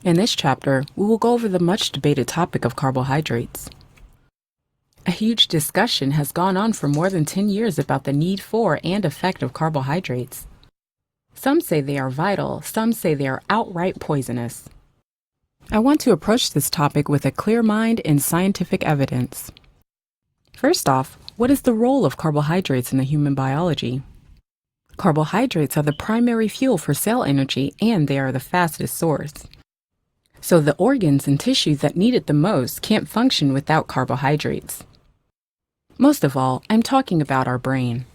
In this chapter, we will go over the much debated topic of carbohydrates. A huge discussion has gone on for more than 10 years about the need for and effect of carbohydrates. Some say they are vital, some say they are outright poisonous. I want to approach this topic with a clear mind and scientific evidence. First off, what is the role of carbohydrates in the human biology? Carbohydrates are the primary fuel for cell energy, and they are the fastest source. So the organs and tissues that need it the most can't function without carbohydrates. Most of all, I'm talking about our brain.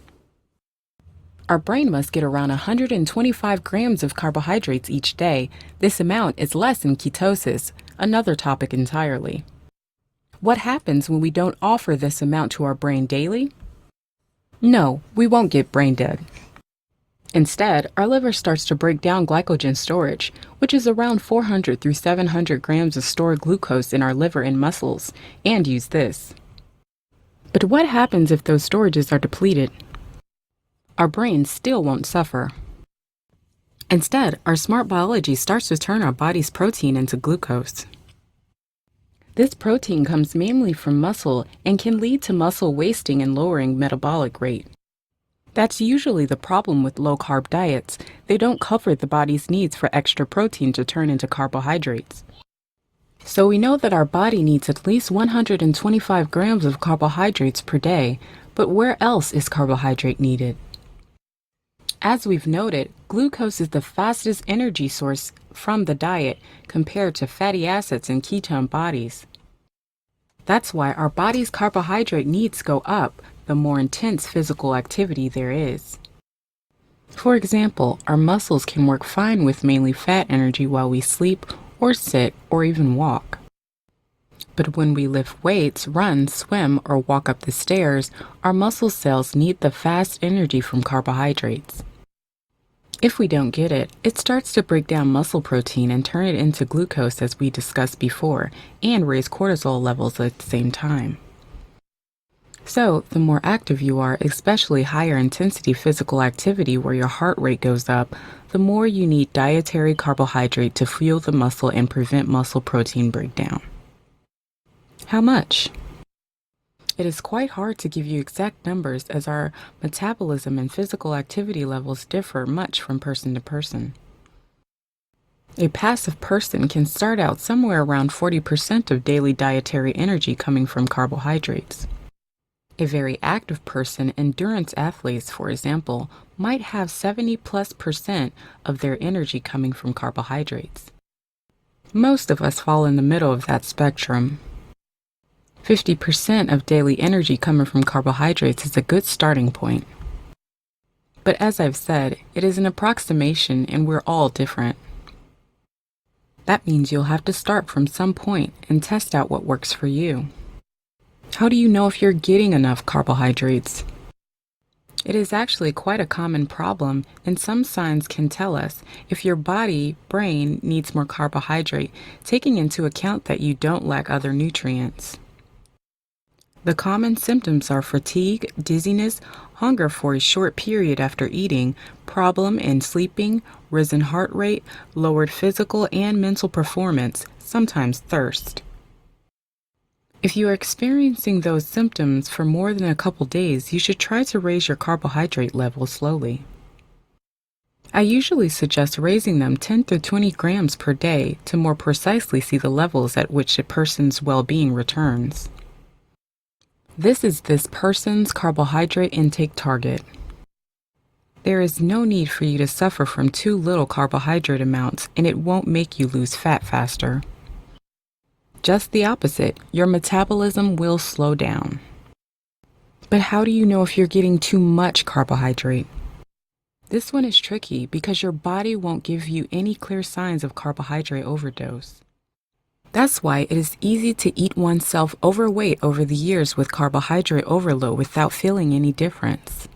Our brain must get around 125 grams of carbohydrates each day. This amount is less in ketosis, another topic entirely. What happens when we don't offer this amount to our brain daily? No, we won't get brain dead. Instead, our liver starts to break down glycogen storage, which is around 400 through 700 grams of stored glucose in our liver and muscles, and use this. But what happens if those storages are depleted? Our brain still won't suffer. Instead, our smart biology starts to turn our body's protein into glucose. This protein comes mainly from muscle and can lead to muscle wasting and lowering metabolic rate. That's usually the problem with low-carb diets. They don't cover the body's needs for extra protein to turn into carbohydrates. So we know that our body needs at least 125 grams of carbohydrates per day, but where else is carbohydrate needed? As we've noted, glucose is the fastest energy source from the diet compared to fatty acids and ketone bodies. That's why our body's carbohydrate needs go up the more intense physical activity there is. For example, our muscles can work fine with mainly fat energy while we sleep or sit or even walk. But when we lift weights, run, swim, or walk up the stairs, our muscle cells need the fast energy from carbohydrates. If we don't get it, it starts to break down muscle protein and turn it into glucose as we discussed before, and raise cortisol levels at the same time. So, the more active you are, especially higher intensity physical activity where your heart rate goes up, the more you need dietary carbohydrate to fuel the muscle and prevent muscle protein breakdown. How much? It is quite hard to give you exact numbers as our metabolism and physical activity levels differ much from person to person. A passive person can start out somewhere around 40% of daily dietary energy coming from carbohydrates. A very active person, endurance athletes for example, might have 70+% of their energy coming from carbohydrates. Most of us fall in the middle of that spectrum. 50% of daily energy coming from carbohydrates is a good starting point. But as I've said, it is an approximation and we're all different. That means you'll have to start from some point and test out what works for you. How do you know if you're getting enough carbohydrates? It is actually quite a common problem, and some signs can tell us if your brain needs more carbohydrate, taking into account that you don't lack other nutrients. The common symptoms are fatigue, dizziness, hunger for a short period after eating, problem in sleeping, risen heart rate, lowered physical and mental performance, sometimes thirst. If you are experiencing those symptoms for more than a couple days, you should try to raise your carbohydrate level slowly. I usually suggest raising them 10 to 20 grams per day to more precisely see the levels at which a person's well-being returns. This is this person's carbohydrate intake target. There is no need for you to suffer from too little carbohydrate amounts, and it won't make you lose fat faster. Just the opposite, your metabolism will slow down. But how do you know if you're getting too much carbohydrate? This one is tricky because your body won't give you any clear signs of carbohydrate overdose. That's why it is easy to eat oneself overweight over the years with carbohydrate overload without feeling any difference.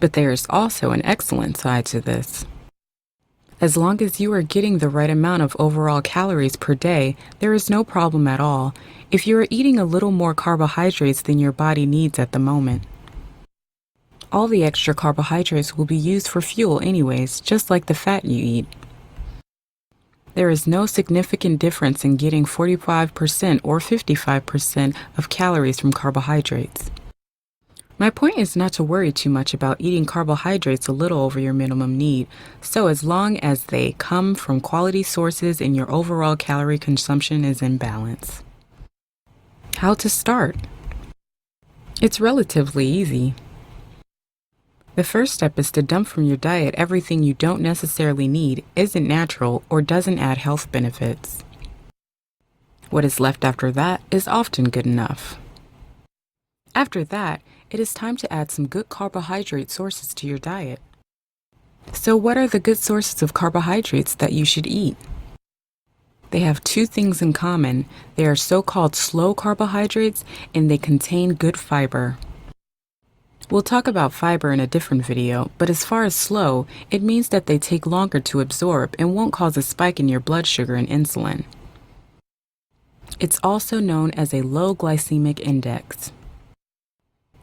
But there is also an excellent side to this. As long as you are getting the right amount of overall calories per day, there is no problem at all if you are eating a little more carbohydrates than your body needs at the moment. All the extra carbohydrates will be used for fuel anyways, just like the fat you eat. There is no significant difference in getting 45% or 55% of calories from carbohydrates. My point is not to worry too much about eating carbohydrates a little over your minimum need, so as long as they come from quality sources and your overall calorie consumption is in balance. How to start? It's relatively easy. The first step is to dump from your diet everything you don't necessarily need, isn't natural, or doesn't add health benefits. What is left after that is often good enough. After that, it is time to add some good carbohydrate sources to your diet. So what are the good sources of carbohydrates that you should eat? They have two things in common. They are so-called slow carbohydrates and they contain good fiber. We'll talk about fiber in a different video, but as far as slow, it means that they take longer to absorb and won't cause a spike in your blood sugar and insulin. It's also known as a low glycemic index.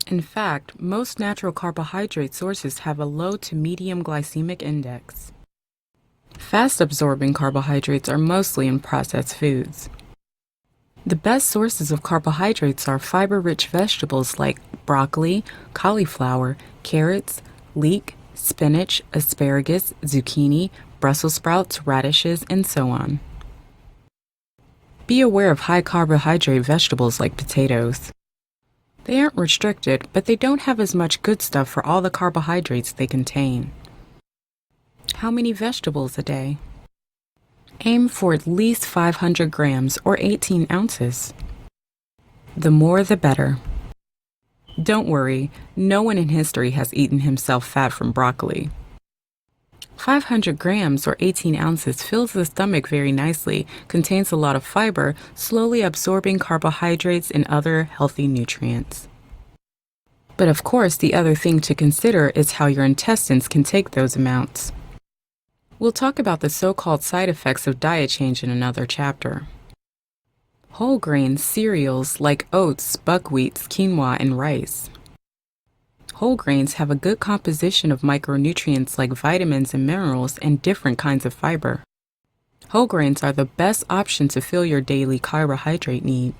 In fact, most natural carbohydrate sources have a low to medium glycemic index. Fast-absorbing carbohydrates are mostly in processed foods. The best sources of carbohydrates are fiber-rich vegetables like broccoli, cauliflower, carrots, leek, spinach, asparagus, zucchini, Brussels sprouts, radishes, and so on. Be aware of high carbohydrate vegetables like potatoes. They aren't restricted, but they don't have as much good stuff for all the carbohydrates they contain. How many vegetables a day? Aim for at least 500 grams or 18 ounces. The more the better. Don't worry, no one in history has eaten himself fat from broccoli. 500 grams or 18 ounces fills the stomach very nicely, contains a lot of fiber, slowly absorbing carbohydrates and other healthy nutrients. But of course, the other thing to consider is how your intestines can take those amounts. We'll talk about the so-called side effects of diet change in another chapter. Whole grain cereals like oats, buckwheat, quinoa, and rice. Whole grains have a good composition of micronutrients like vitamins and minerals and different kinds of fiber. Whole grains are the best option to fill your daily carbohydrate need.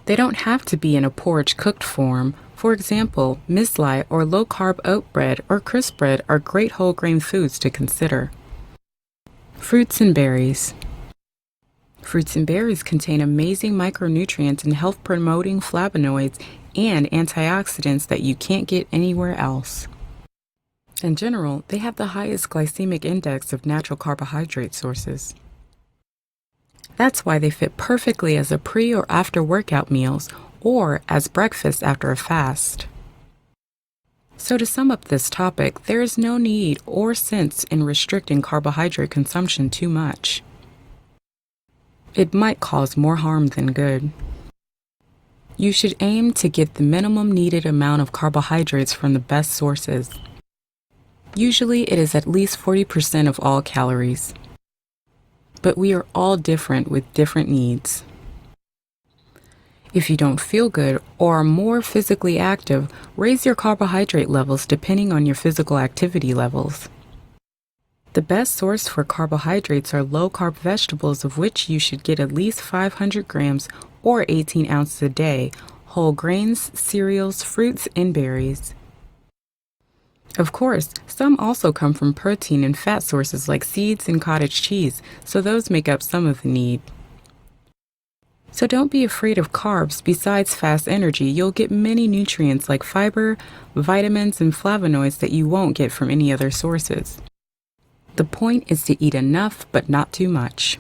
They don't have to be in a porridge cooked form. For example, muesli or low-carb oat bread or crisp bread are great whole grain foods to consider. Fruits and berries. Fruits and berries contain amazing micronutrients and health-promoting flavonoids and antioxidants that you can't get anywhere else. In general, they have the highest glycemic index of natural carbohydrate sources. That's why they fit perfectly as a pre- or after-workout meals or as breakfast after a fast. So to sum up this topic, there is no need or sense in restricting carbohydrate consumption too much. It might cause more harm than good. You should aim to get the minimum needed amount of carbohydrates from the best sources. Usually it is at least 40% of all calories. But we are all different with different needs. If you don't feel good or are more physically active, raise your carbohydrate levels depending on your physical activity levels. The best source for carbohydrates are low-carb vegetables, of which you should get at least 500 grams or 18 ounces a day, whole grains, cereals, fruits, and berries. Of course, some also come from protein and fat sources like seeds and cottage cheese, so those make up some of the need. So don't be afraid of carbs. Besides fast energy, you'll get many nutrients like fiber, vitamins, and flavonoids that you won't get from any other sources. The point is to eat enough, but not too much.